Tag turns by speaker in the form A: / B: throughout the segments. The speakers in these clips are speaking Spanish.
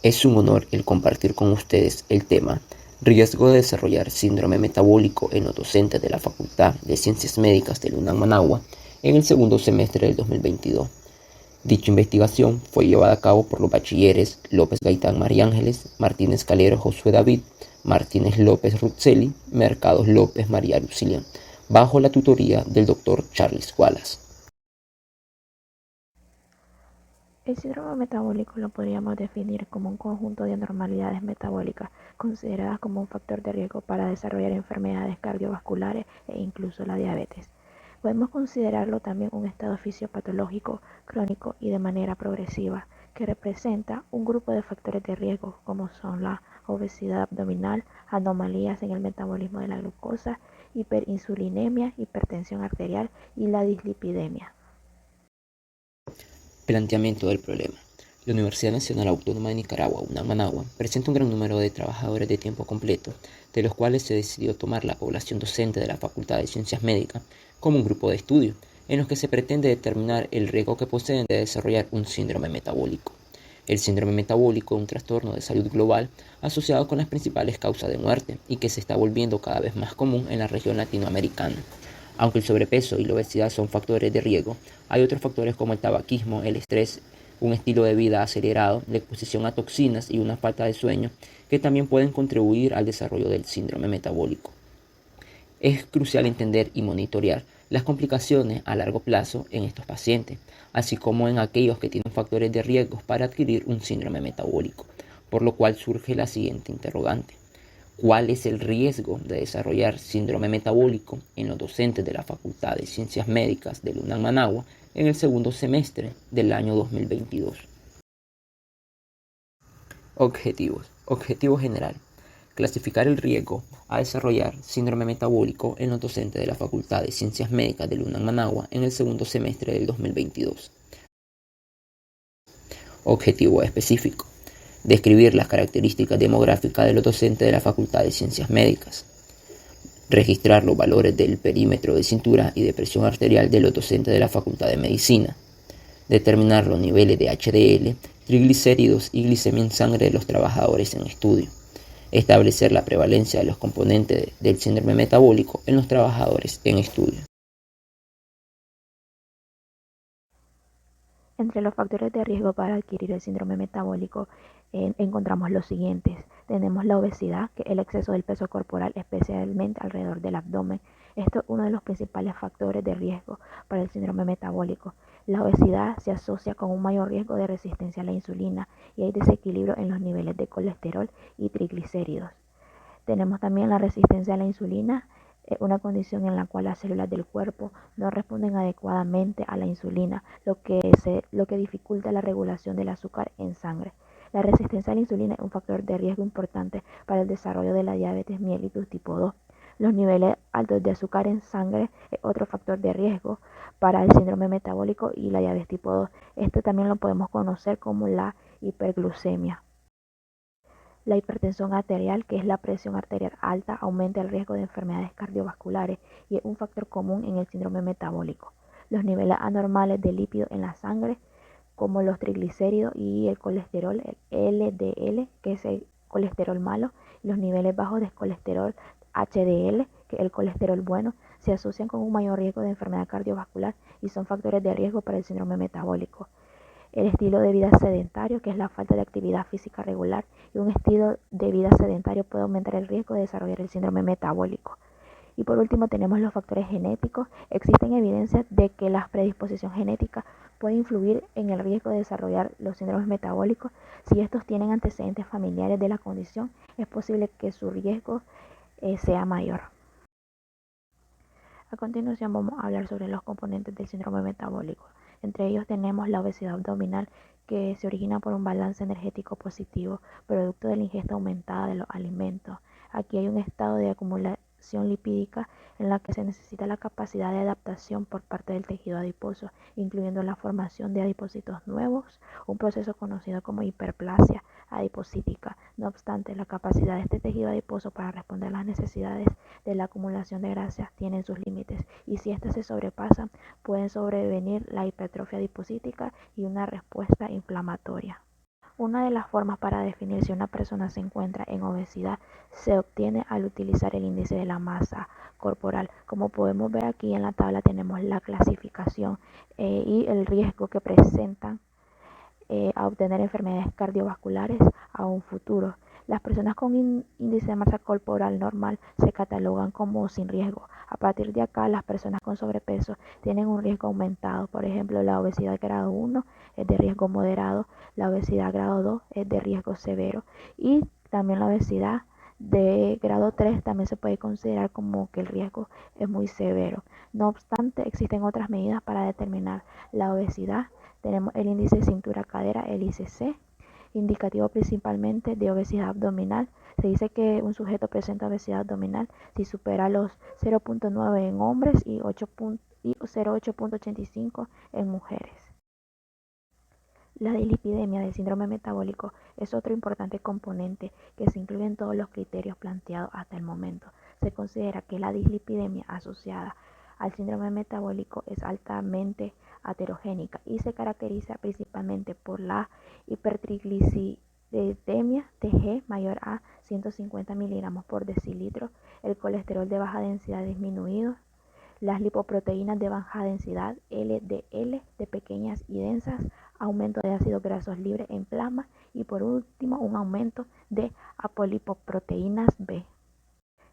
A: Es un honor el compartir con ustedes el tema Riesgo de desarrollar síndrome metabólico en los docentes de la Facultad de Ciencias Médicas de la UNAM Managua en el segundo semestre del 2022. Dicha investigación fue llevada a cabo por los bachilleres López Gaitán María Ángeles, Martínez Calero Josué David, Martínez López Rutzeli, Mercados López María Lucía, bajo la tutoría del Dr. Charles Wallace.
B: El síndrome metabólico lo podríamos definir como un conjunto de anormalidades metabólicas consideradas como un factor de riesgo para desarrollar enfermedades cardiovasculares e incluso la diabetes. Podemos considerarlo también un estado fisiopatológico, crónico y de manera progresiva, que representa un grupo de factores de riesgo como son la obesidad abdominal, anomalías en el metabolismo de la glucosa, hiperinsulinemia, hipertensión arterial y la dislipidemia.
A: Planteamiento del problema. La Universidad Nacional Autónoma de Nicaragua, UNAM Managua, presenta un gran número de trabajadores de tiempo completo, de los cuales se decidió tomar la población docente de la Facultad de Ciencias Médicas como un grupo de estudio, en los que se pretende determinar el riesgo que poseen de desarrollar un síndrome metabólico. El síndrome metabólico es un trastorno de salud global asociado con las principales causas de muerte y que se está volviendo cada vez más común en la región latinoamericana. Aunque el sobrepeso y la obesidad son factores de riesgo, hay otros factores como el tabaquismo, el estrés, un estilo de vida acelerado, la exposición a toxinas y una falta de sueño que también pueden contribuir al desarrollo del síndrome metabólico. Es crucial entender y monitorear las complicaciones a largo plazo en estos pacientes, así como en aquellos que tienen factores de riesgo para adquirir un síndrome metabólico, por lo cual surge la siguiente interrogante. ¿Cuál es el riesgo de desarrollar síndrome metabólico en los docentes de la Facultad de Ciencias Médicas de la UNAM Managua en el segundo semestre del año 2022? Objetivos. Objetivo general. Clasificar el riesgo a desarrollar síndrome metabólico en los docentes de la Facultad de Ciencias Médicas de la UNAM Managua en el segundo semestre del 2022. Objetivo específico. Describir las características demográficas de los docentes de la Facultad de Ciencias Médicas. Registrar los valores del perímetro de cintura y de presión arterial de los docentes de la Facultad de Medicina. Determinar los niveles de HDL, triglicéridos y glicemia en sangre de los trabajadores en estudio. Establecer la prevalencia de los componentes del síndrome metabólico en los trabajadores en estudio.
B: Entre los factores de riesgo para adquirir el síndrome metabólico encontramos los siguientes. Tenemos la obesidad, que es el exceso del peso corporal, especialmente alrededor del abdomen. Esto es uno de los principales factores de riesgo para el síndrome metabólico. La obesidad se asocia con un mayor riesgo de resistencia a la insulina y hay desequilibrio en los niveles de colesterol y triglicéridos. Tenemos también la resistencia a la insulina, una condición en la cual las células del cuerpo no responden adecuadamente a la insulina, lo que dificulta la regulación del azúcar en sangre. La resistencia a la insulina es un factor de riesgo importante para el desarrollo de la diabetes mellitus tipo 2. Los niveles altos de azúcar en sangre es otro factor de riesgo para el síndrome metabólico y la diabetes tipo 2. Este también lo podemos conocer como la hiperglucemia. La hipertensión arterial, que es la presión arterial alta, aumenta el riesgo de enfermedades cardiovasculares y es un factor común en el síndrome metabólico. Los niveles anormales de lípidos en la sangre, como los triglicéridos y el colesterol, el LDL, que es el colesterol malo, y los niveles bajos de colesterol HDL, que es el colesterol bueno, se asocian con un mayor riesgo de enfermedad cardiovascular y son factores de riesgo para el síndrome metabólico. El estilo de vida sedentario, que es la falta de actividad física regular, y un estilo de vida sedentario puede aumentar el riesgo de desarrollar el síndrome metabólico. Y por último tenemos los factores genéticos. Existen evidencias de que la predisposición genética puede influir en el riesgo de desarrollar los síndromes metabólicos. Si estos tienen antecedentes familiares de la condición, es posible que su riesgo sea mayor. A continuación vamos a hablar sobre los componentes del síndrome metabólico. Entre ellos tenemos la obesidad abdominal, que se origina por un balance energético positivo, producto de la ingesta aumentada de los alimentos. Aquí hay un estado de acumulación lipídica en la que se necesita la capacidad de adaptación por parte del tejido adiposo, incluyendo la formación de adipocitos nuevos, un proceso conocido como hiperplasia adipocítica. No obstante, la capacidad de este tejido adiposo para responder a las necesidades de la acumulación de grasa tienen sus límites y si éstas se sobrepasan pueden sobrevenir la hipertrofia adipocítica y una respuesta inflamatoria. Una de las formas para definir si una persona se encuentra en obesidad se obtiene al utilizar el índice de la masa corporal. Como podemos ver aquí en la tabla tenemos la clasificación y el riesgo que presentan a obtener enfermedades cardiovasculares a un futuro. Las personas con índice de masa corporal normal se catalogan como sin riesgo. A partir de acá, las personas con sobrepeso tienen un riesgo aumentado. Por ejemplo, la obesidad grado 1 es de riesgo moderado, la obesidad grado 2 es de riesgo severo y también la obesidad de grado 3 también se puede considerar como que el riesgo es muy severo. No obstante, existen otras medidas para determinar la obesidad. Tenemos el índice cintura-cadera, el ICC, indicativo principalmente de obesidad abdominal. Se dice que un sujeto presenta obesidad abdominal si supera los 0.9 en hombres y 0.85 en mujeres. La dislipidemia del síndrome metabólico es otro importante componente que se incluye en todos los criterios planteados hasta el momento. Se considera que la dislipidemia asociada al síndrome metabólico es altamente aterogénica y se caracteriza principalmente por la hipertrigliceridemia TG mayor a 150 miligramos por decilitro, el colesterol de baja densidad disminuido, las lipoproteínas de baja densidad LDL de pequeñas y densas, aumento de ácidos grasos libres en plasma y por último un aumento de apolipoproteínas B.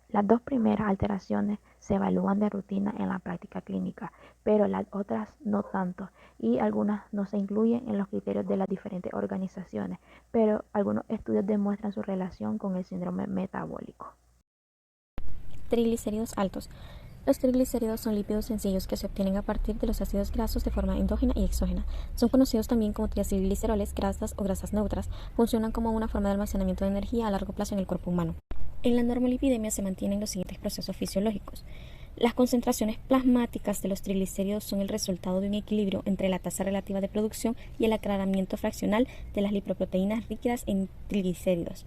B: Las dos primeras alteraciones se evalúan de rutina en la práctica clínica, pero las otras no tanto y algunas no se incluyen en los criterios de las diferentes organizaciones, pero algunos estudios demuestran su relación con el síndrome metabólico.
C: Triglicéridos altos. Los triglicéridos son lípidos sencillos que se obtienen a partir de los ácidos grasos de forma endógena y exógena. Son conocidos también como triacilgliceroles, grasas o grasas neutras. Funcionan como una forma de almacenamiento de energía a largo plazo en el cuerpo humano. En la normolipidemia se mantienen los siguientes procesos fisiológicos. Las concentraciones plasmáticas de los triglicéridos son el resultado de un equilibrio entre la tasa relativa de producción y el aclaramiento fraccional de las lipoproteínas líquidas en triglicéridos,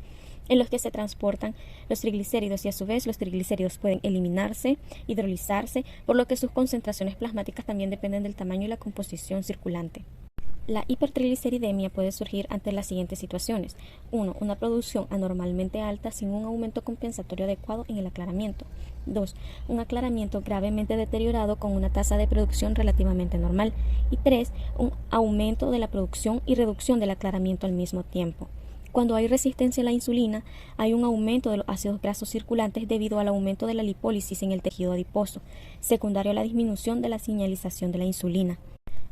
C: en los que se transportan los triglicéridos y a su vez los triglicéridos pueden eliminarse, hidrolizarse, por lo que sus concentraciones plasmáticas también dependen del tamaño y la composición circulante. La hipertrigliceridemia puede surgir ante las siguientes situaciones. 1. Una producción anormalmente alta sin un aumento compensatorio adecuado en el aclaramiento. 2. Un aclaramiento gravemente deteriorado con una tasa de producción relativamente normal. Y 3. Un aumento de la producción y reducción del aclaramiento al mismo tiempo. Cuando hay resistencia a la insulina, hay un aumento de los ácidos grasos circulantes debido al aumento de la lipólisis en el tejido adiposo, secundario a la disminución de la señalización de la insulina.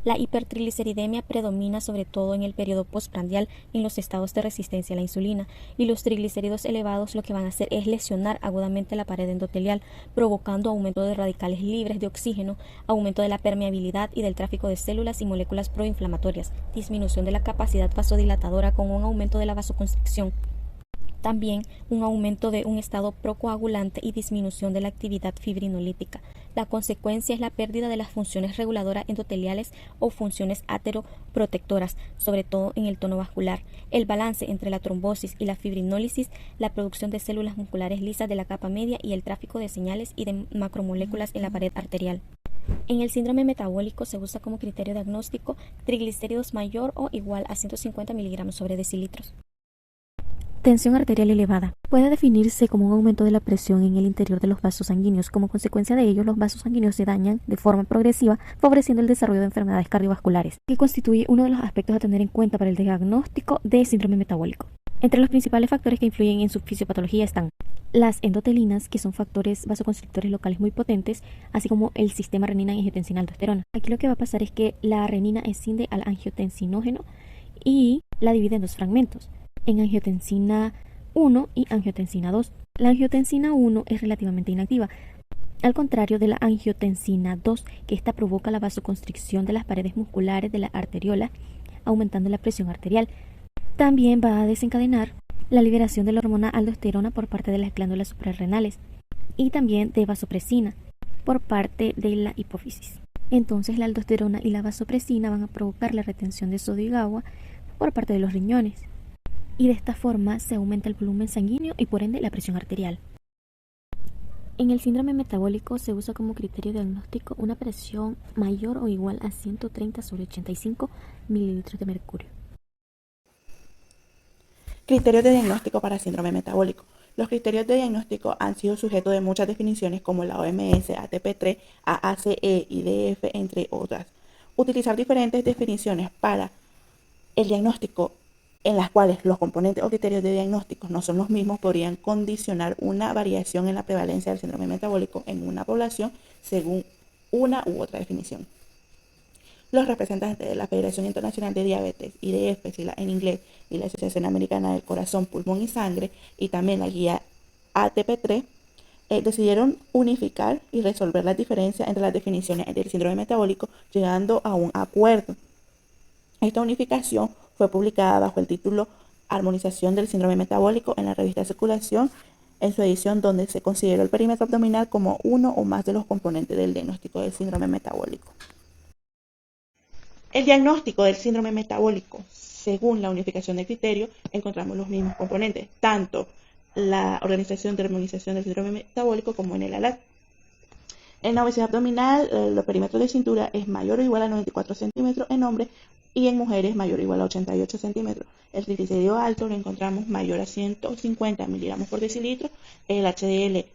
C: La hipertrigliceridemia predomina sobre todo en el periodo postprandial en los estados de resistencia a la insulina, y los triglicéridos elevados lo que van a hacer es lesionar agudamente la pared endotelial, provocando aumento de radicales libres de oxígeno, aumento de la permeabilidad y del tráfico de células y moléculas proinflamatorias, disminución de la capacidad vasodilatadora con un aumento de la vasoconstricción. También un aumento de un estado procoagulante y disminución de la actividad fibrinolítica. La consecuencia es la pérdida de las funciones reguladoras endoteliales o funciones ateroprotectoras, sobre todo en el tono vascular, el balance entre la trombosis y la fibrinólisis, la producción de células musculares lisas de la capa media y el tráfico de señales y de macromoléculas en la pared arterial. En el síndrome metabólico se usa como criterio diagnóstico triglicéridos mayor o igual a 150 miligramos sobre decilitros.
D: Tensión arterial elevada. Puede definirse como un aumento de la presión en el interior de los vasos sanguíneos. Como consecuencia de ello, los vasos sanguíneos se dañan de forma progresiva, favoreciendo el desarrollo de enfermedades cardiovasculares, que constituye uno de los aspectos a tener en cuenta para el diagnóstico de síndrome metabólico. Entre los principales factores que influyen en su fisiopatología están las endotelinas, que son factores vasoconstrictores locales muy potentes, así como el sistema renina-angiotensina-aldosterona. Aquí lo que va a pasar es que la renina escinde al angiotensinógeno y la divide en dos fragmentos, en angiotensina 1 y angiotensina 2. La angiotensina 1 es relativamente inactiva, al contrario de la angiotensina 2, que esta provoca la vasoconstricción de las paredes musculares de la arteriola, aumentando la presión arterial. También va a desencadenar la liberación de la hormona aldosterona por parte de las glándulas suprarrenales y también de vasopresina por parte de la hipófisis. Entonces la aldosterona y la vasopresina van a provocar la retención de sodio y agua por parte de los riñones, y de esta forma se aumenta el volumen sanguíneo y por ende la presión arterial. En el síndrome metabólico se usa como criterio diagnóstico una presión mayor o igual a 130/85 mililitros de mercurio.
E: Criterios de diagnóstico para síndrome metabólico. Los criterios de diagnóstico han sido sujeto de muchas definiciones como la OMS, ATP3, AACE, IDF, entre otras. Utilizar diferentes definiciones para el diagnóstico en las cuales los componentes o criterios de diagnóstico no son los mismos podrían condicionar una variación en la prevalencia del síndrome metabólico en una población según una u otra definición. Los representantes de la Federación Internacional de Diabetes, IDF, en inglés, y la Asociación Americana del Corazón, Pulmón y Sangre, y también la guía ATP3, decidieron unificar y resolver las diferencias entre las definiciones del síndrome metabólico, llegando a un acuerdo. Esta unificación fue publicada bajo el título Armonización del síndrome metabólico en la revista Circulación, en su edición donde se consideró el perímetro abdominal como uno o más de los componentes del diagnóstico del síndrome metabólico. El diagnóstico del síndrome metabólico, según la unificación de criterios, encontramos los mismos componentes, tanto la Organización de Armonización del Síndrome Metabólico como en el ALAT. En la obesidad abdominal, el perímetro de cintura es mayor o igual a 94 centímetros en hombres y en mujeres mayor o igual a 88 centímetros. El triglicérido alto lo encontramos mayor a 150 miligramos por decilitro, el HDL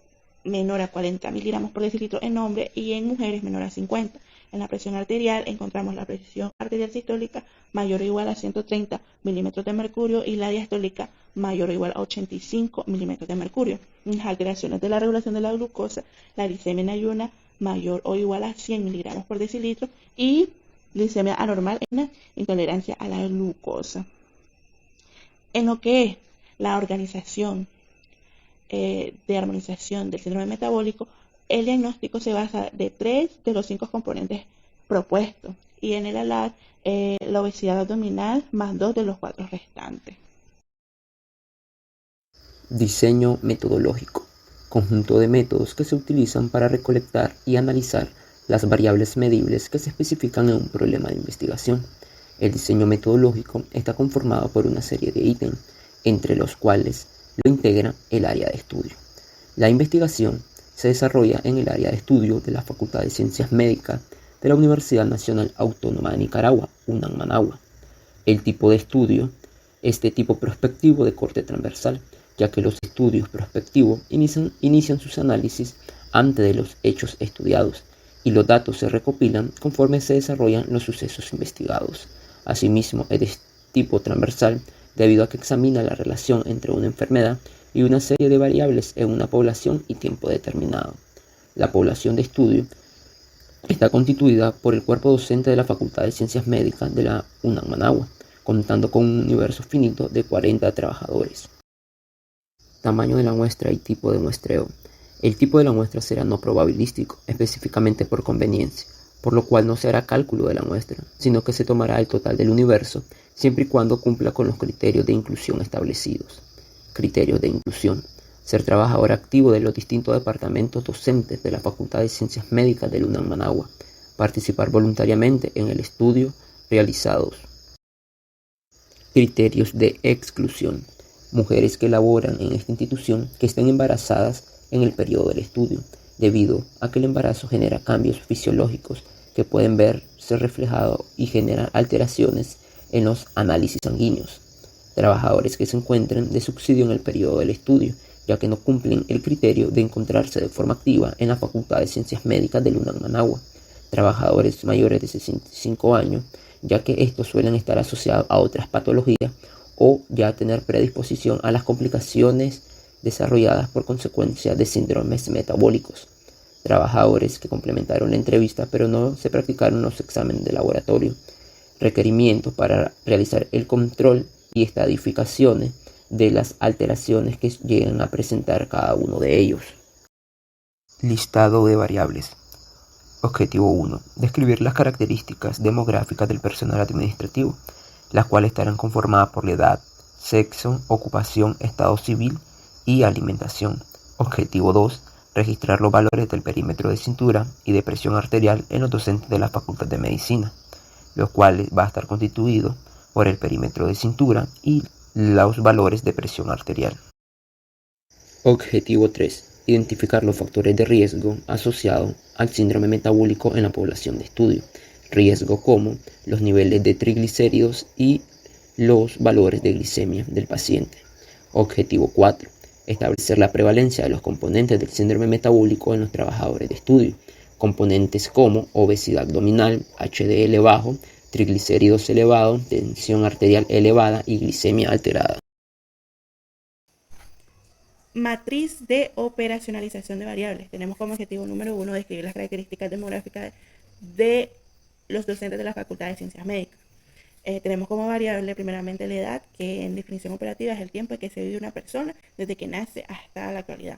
E: menor a 40 miligramos por decilitro en hombres y en mujeres menor a 50. En la presión arterial encontramos la presión arterial sistólica mayor o igual a 130 milímetros de mercurio y la diastólica mayor o igual a 85 milímetros de mercurio. En las alteraciones de la regulación de la glucosa, la glicemia en ayuna mayor o igual a 100 miligramos por decilitro y glicemia anormal en la intolerancia a la glucosa. En lo que es la organización de armonización del síndrome metabólico, el diagnóstico se basa de 3 de los 5 componentes propuestos y en el ALAD la obesidad abdominal más 2 de los 4 restantes.
A: Diseño metodológico. Conjunto de métodos que se utilizan para recolectar y analizar las variables medibles que se especifican en un problema de investigación. El diseño metodológico está conformado por una serie de ítems, entre los cuales lo integra el área de estudio. La investigación se desarrolla en el área de estudio de la Facultad de Ciencias Médicas de la Universidad Nacional Autónoma de Nicaragua, UNAM Managua. El tipo de estudio es de tipo prospectivo de corte transversal, ya que los estudios prospectivos inician sus análisis antes de los hechos estudiados y los datos se recopilan conforme se desarrollan los sucesos investigados. Asimismo, es de tipo transversal debido a que examina la relación entre una enfermedad y una serie de variables en una población y tiempo determinado. La población de estudio está constituida por el cuerpo docente de la Facultad de Ciencias Médicas de la UNAM Managua, contando con un universo finito de 40 trabajadores. Tamaño de la muestra y tipo de muestreo. El tipo de la muestra será no probabilístico, específicamente por conveniencia, por lo cual no se hará cálculo de la muestra, sino que se tomará el total del universo, siempre y cuando cumpla con los criterios de inclusión establecidos. Criterios de inclusión. Ser trabajador activo de los distintos departamentos docentes de la Facultad de Ciencias Médicas de la UNAM Managua. Participar voluntariamente en el estudio realizados. Criterios de exclusión. Mujeres que laboran en esta institución que estén embarazadas en el periodo del estudio, debido a que el embarazo genera cambios fisiológicos que pueden verse reflejados y generar alteraciones en los análisis sanguíneos. Trabajadores que se encuentren de subsidio en el periodo del estudio, ya que no cumplen el criterio de encontrarse de forma activa en la Facultad de Ciencias Médicas de la UNAM Managua. Trabajadores mayores de 65 años, ya que estos suelen estar asociados a otras patologías o ya tener predisposición a las complicaciones desarrolladas por consecuencia de síndromes metabólicos. Trabajadores que complementaron la entrevista pero no se practicaron los exámenes de laboratorio. Requerimientos para realizar el control y estadificaciones de las alteraciones que llegan a presentar cada uno de ellos. Listado de variables. Objetivo 1. Describir las características demográficas del personal administrativo, las cuales estarán conformadas por la edad, sexo, ocupación, estado civil y alimentación. Objetivo 2. Registrar los valores del perímetro de cintura y de presión arterial en los docentes de la Facultad de Medicina, los cuales va a estar constituido por el perímetro de cintura y los valores de presión arterial. Objetivo 3. Identificar los factores de riesgo asociados al síndrome metabólico en la población de estudio. Riesgo como los niveles de triglicéridos y los valores de glicemia del paciente. Objetivo 4. Establecer la prevalencia de los componentes del síndrome metabólico en los trabajadores de estudio. Componentes como obesidad abdominal, HDL bajo, triglicéridos elevados, tensión arterial elevada y glicemia alterada.
E: Matriz de operacionalización de variables. Tenemos como objetivo número 1 describir las características demográficas de los docentes de la Facultad de Ciencias Médicas. Tenemos como variable primeramente la edad, que en definición operativa es el tiempo en que se vive una persona desde que nace hasta la actualidad.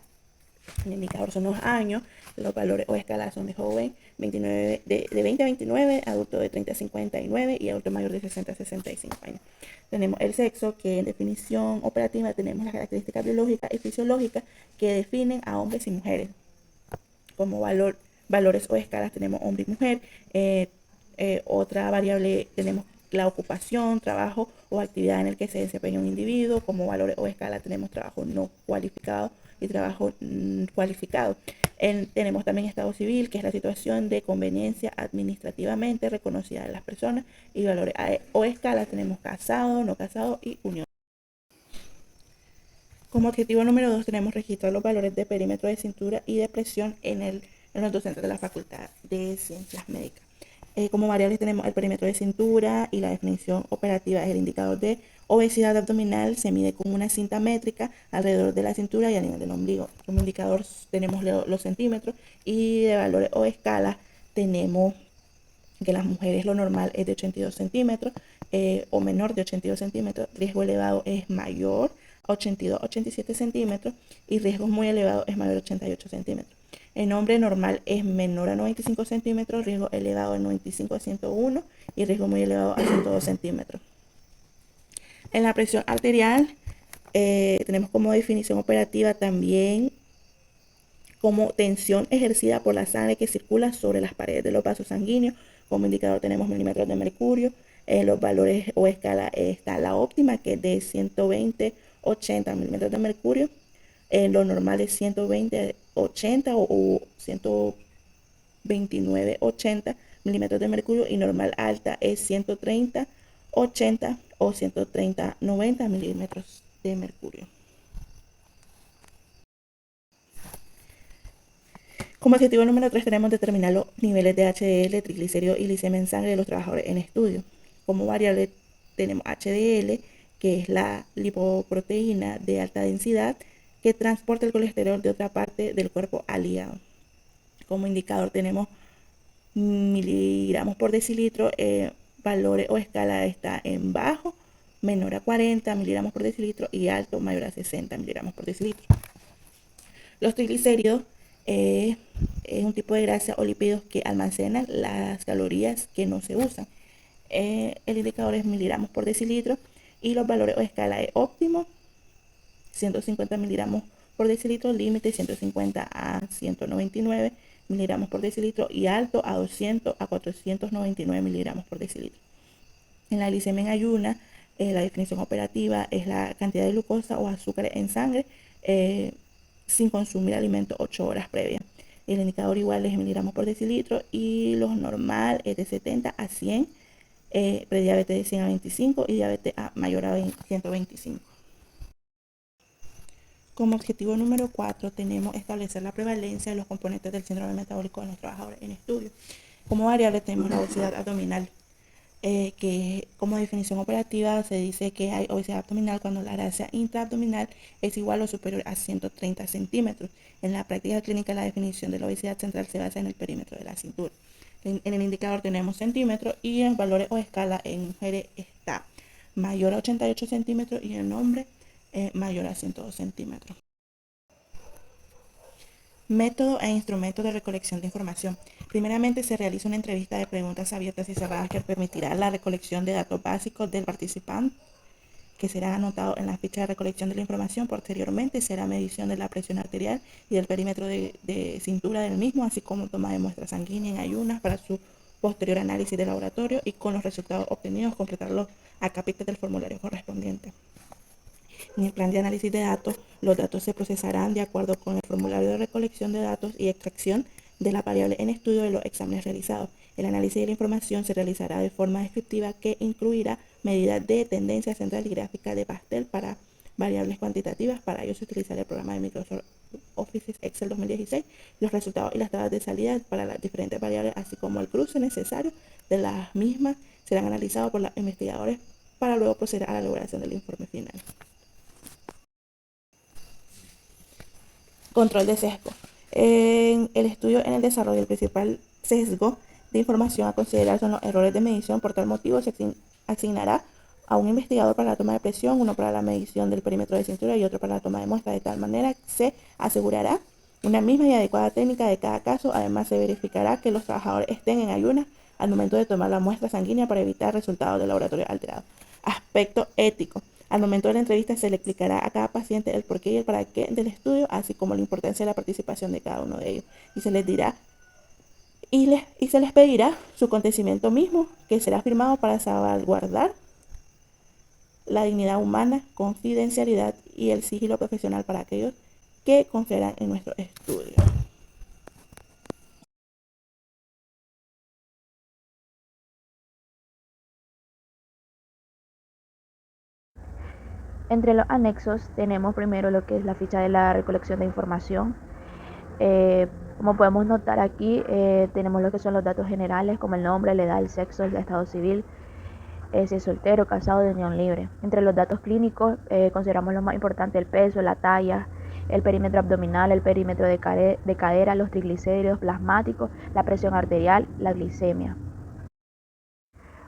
E: El indicador son los años, los valores o escalas son de joven, de 20 a 29, adulto de 30 a 59 y adulto mayor de 60 a 65 años. Tenemos el sexo, que en definición operativa tenemos las características biológicas y fisiológicas que definen a hombres y mujeres. Como valores o escalas tenemos hombre y mujer. Otra variable tenemos la ocupación, trabajo o actividad en el que se desempeña un individuo. Como valores o escala tenemos trabajo no cualificado y trabajo cualificado. Tenemos también estado civil, que es la situación de conveniencia administrativamente reconocida de las personas. Y valores o escala tenemos casado, no casado y unión. Como objetivo número 2 tenemos registrar los valores de perímetro de cintura y de presión en los docentes de la Facultad de Ciencias Médicas. Como variables tenemos el perímetro de cintura y la definición operativa es el indicador de obesidad abdominal. Se mide con una cinta métrica alrededor de la cintura y a nivel del ombligo. Como indicador tenemos los centímetros y de valores o escalas tenemos que las mujeres lo normal es de 82 centímetros o menor de 82 centímetros. Riesgo elevado es mayor a 82-87 centímetros y riesgo muy elevado es mayor a 88 centímetros. En hombre normal es menor a 95 centímetros, riesgo elevado de 95 a 101 y riesgo muy elevado a 102 centímetros. En la presión arterial tenemos como definición operativa también como tensión ejercida por la sangre que circula sobre las paredes de los vasos sanguíneos. Como indicador tenemos milímetros de mercurio. Los valores o escala está la óptima, que es de 120-80 milímetros de mercurio. Lo normal es 120-80 o 129-80 milímetros de mercurio y normal alta es 130-80 o 130-90 milímetros de mercurio. Como objetivo número 3 tenemos determinar los niveles de HDL, triglicéridos y glicemia en sangre de los trabajadores en estudio. Como variable tenemos HDL, que es la lipoproteína de alta densidad que transporta el colesterol de otra parte del cuerpo al hígado. Como indicador tenemos miligramos por decilitro, valores o escala está en bajo, menor a 40 miligramos por decilitro y alto, mayor a 60 miligramos por decilitro. Los triglicéridos es un tipo de grasa o lípidos que almacenan las calorías que no se usan. El indicador es miligramos por decilitro y los valores o escala es óptimo, 150 miligramos por decilitro, límite 150 a 199 miligramos por decilitro y alto a 200 a 499 miligramos por decilitro. En la glicemia en ayuna, la definición operativa es la cantidad de glucosa o azúcar en sangre sin consumir alimento 8 horas previas. El indicador igual es miligramos por decilitro y lo normal es de 70 a 100, prediabetes de 100 a 25 y diabetes mayor a 125. Como objetivo número 4 tenemos establecer la prevalencia de los componentes del síndrome metabólico en los trabajadores en estudio. Como variable tenemos la obesidad abdominal, que como definición operativa se dice que hay obesidad abdominal cuando la grasa intraabdominal es igual o superior a 130 centímetros. En la práctica clínica la definición de la obesidad central se basa en el perímetro de la cintura. En el indicador tenemos centímetros y en valores o escala en mujeres está mayor a 88 centímetros y en hombres mayor a 102 centímetros. Método e instrumentos de recolección de información. Primeramente se realiza una entrevista de preguntas abiertas y cerradas que permitirá la recolección de datos básicos del participante que serán anotados en la ficha de recolección de la información. Posteriormente será medición de la presión arterial y del perímetro de cintura del mismo, así como toma de muestra sanguínea en ayunas para su posterior análisis de laboratorio y con los resultados obtenidos completar los acapites del formulario correspondiente. En el plan de análisis de datos, los datos se procesarán de acuerdo con el formulario de recolección de datos y extracción de la variable en estudio de los exámenes realizados. El análisis de la información se realizará de forma descriptiva que incluirá medidas de tendencia central y gráfica de pastel para variables cuantitativas. Para ello se utilizará el programa de Microsoft Office Excel 2016. Los resultados y las tablas de salida para las diferentes variables, así como el cruce necesario de las mismas, serán analizados por los investigadores para luego proceder a la elaboración del informe final. Control de sesgo. En el estudio en el desarrollo, el principal sesgo de información a considerar son los errores de medición. Por tal motivo, se asignará a un investigador para la toma de presión, uno para la medición del perímetro de cintura y otro para la toma de muestra. De tal manera se asegurará una misma y adecuada técnica de cada caso. Además, se verificará que los trabajadores estén en ayunas al momento de tomar la muestra sanguínea para evitar resultados de laboratorio alterados. Aspecto ético. Al momento de la entrevista se le explicará a cada paciente el porqué y el para qué del estudio, así como la importancia de la participación de cada uno de ellos. Y se les dirá y se les pedirá su consentimiento mismo, que será firmado para salvaguardar la dignidad humana, confidencialidad y el sigilo profesional para aquellos que confiarán en nuestro estudio.
B: Entre los anexos tenemos primero lo que es la ficha de la recolección de información. Como podemos notar aquí, tenemos lo que son los datos generales como el nombre, la edad, el sexo, el estado civil, si es soltero, casado, de unión libre. Entre los datos clínicos consideramos lo más importante: el peso, la talla, el perímetro abdominal, el perímetro de cadera, los triglicéridos plasmáticos, la presión arterial, la glicemia.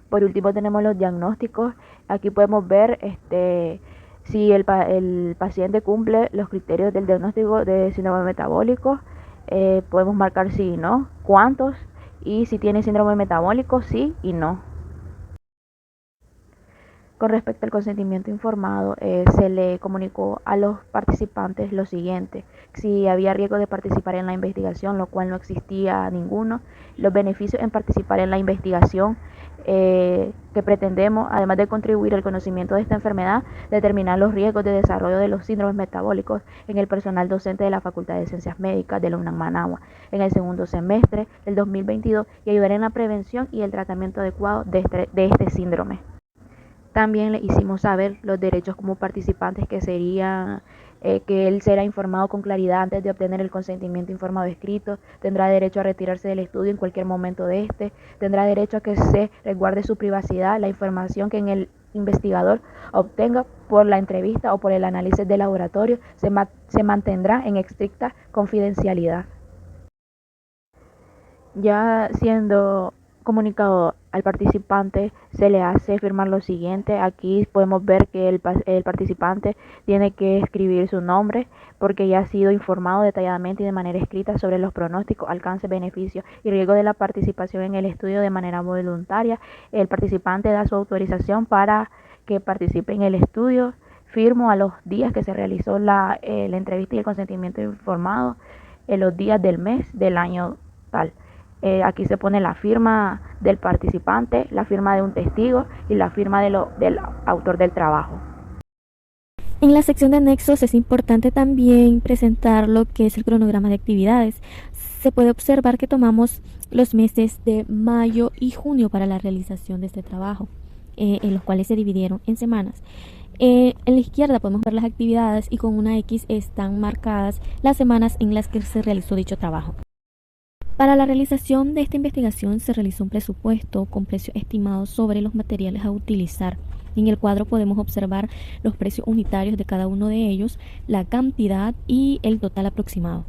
B: Por último tenemos los diagnósticos. Aquí podemos ver si el paciente cumple los criterios del diagnóstico de síndrome metabólico. Podemos marcar sí y no, cuántos, y si tiene síndrome metabólico, sí y no. Con respecto al consentimiento informado, se le comunicó a los participantes lo siguiente: si había riesgo de participar en la investigación, lo cual no existía ninguno; los beneficios en participar en la investigación que pretendemos, además de contribuir al conocimiento de esta enfermedad, determinar los riesgos de desarrollo de los síndromes metabólicos en el personal docente de la Facultad de Ciencias Médicas de la UNAM Managua en el segundo semestre del 2022 y ayudar en la prevención y el tratamiento adecuado de este síndrome. También le hicimos saber los derechos como participantes, que sería que él será informado con claridad antes de obtener el consentimiento informado escrito, tendrá derecho a retirarse del estudio en cualquier momento de tendrá derecho a que se resguarde su privacidad, la información que el investigador obtenga por la entrevista o por el análisis de laboratorio se mantendrá en estricta confidencialidad. Ya siendo comunicado al participante, se le hace firmar lo siguiente. Aquí podemos ver que el participante tiene que escribir su nombre, porque ya ha sido informado detalladamente y de manera escrita sobre los pronósticos, alcance, beneficios y riesgo de la participación en el estudio de manera voluntaria. El participante da su autorización para que participe en el estudio. Firmo a los días que se realizó la entrevista y el consentimiento informado, en los días del mes del año tal. Aquí se pone la firma del participante, la firma de un testigo y la firma del autor del trabajo.
D: En la sección de anexos es importante también presentar lo que es el cronograma de actividades. Se puede observar que tomamos los meses de mayo y junio para la realización de este trabajo, en los cuales se dividieron en semanas. En la izquierda podemos ver las actividades y con una X están marcadas las semanas en las que se realizó dicho trabajo. Para la realización de esta investigación se realizó un presupuesto con precios estimados sobre los materiales a utilizar. En el cuadro podemos observar los precios unitarios de cada uno de ellos, la cantidad y el total aproximado.